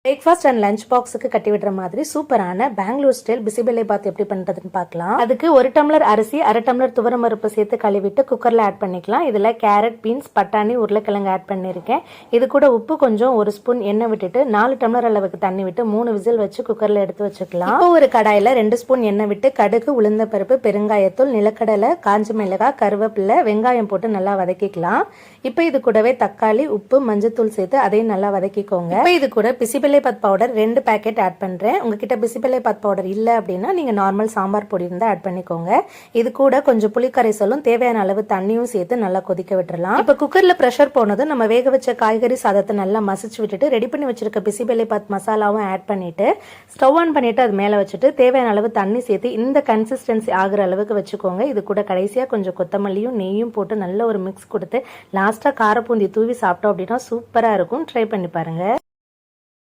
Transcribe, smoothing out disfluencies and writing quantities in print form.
Breakfast and lunch பாக்ஸுக்கு கட்டி விடுற மாதிரி சூப்பரான பெங்களூர் ஸ்டைல் பிசிபெல்லை பாத் எப்படி பண்றதுன்னு பார்க்கலாம். அதுக்கு 1 டம்ளர் அரிசி, 1/2 டம்ளர் துவரம் பருப்பு சேர்த்து கழுவிட்டு குக்கர்ல ஆட் பண்ணிக்கலாம். இதுல கேரட், பீன்ஸ், பட்டாணி, உருளைக்கிழங்கு ஆட் பண்ணிருக்கேன். இது கூட உப்பு கொஞ்சம், 1 ஸ்பூன் எண்ணெய் விட்டுட்டு 4 டம்ளர் அளவுக்கு தண்ணி விட்டு 3 விசில் வச்சு குக்கர்ல எடுத்து வச்சுக்கலாம். இப்போ ஒரு கடாயில 2 ஸ்பூன் எண்ணெய் விட்டு கடுகு, உளுந்த பருப்பு, பெருங்காயத்தூள், நிலக்கடலை, காஞ்ச மிளகாய், கருவேப்பிலை, வெங்காயம் போட்டு நல்லா வதக்கிக்கலாம். இப்போ இது கூடவே தக்காளி, உப்பு, மஞ்சத்தூள் சேர்த்து அதையும் நல்லா வதக்கிக்கோங்க. இப்போ இது கூட பிசிபெல்லை பாத் பவுடர் 2 பேக்கெட் ஆட் பண்றேன். உங்ககிட்ட பிசிபெல்லை பாத் பவுடர் இல்ல அப்படின்னா நீங்க நார்மல் சாம்பார் பொடி இருந்தா ஆட் பண்ணிக்கோங்க. இது கூட கொஞ்சம் புளிக்கரைசலும் தேவையான அளவு தண்ணியும் சேர்த்து நல்லா கொதிக்க விட்டுறலாம். இப்ப குக்கர்ல பிரஷர் போனதும் நம்ம வேக வச்ச காய்கறி சாதத்தை நல்லா மசிச்சு விட்டுட்டு ரெடி பண்ணி வச்சிருக்க பிசிபெல்லை பாத் மசாலாவும் ஆட் பண்ணிட்டு ஸ்டவ் ஆன் பண்ணிட்டு அது மேல வச்சுட்டு தேவையான அளவு தண்ணி சேர்த்து இந்த கன்சிஸ்டன்சி ஆகுற அளவுக்கு வச்சுக்கோங்க. இது கூட கடைசியா கொஞ்சம் கொத்தமல்லியும் நெய்யும் போட்டு நல்ல ஒரு மிக்ஸ் கொடுத்து லாஸ்டா காரப்பூந்தி தூவி சாப்பிட்டோம் அப்படின்னா சூப்பரா இருக்கும். ட்ரை பண்ணி பாருங்க.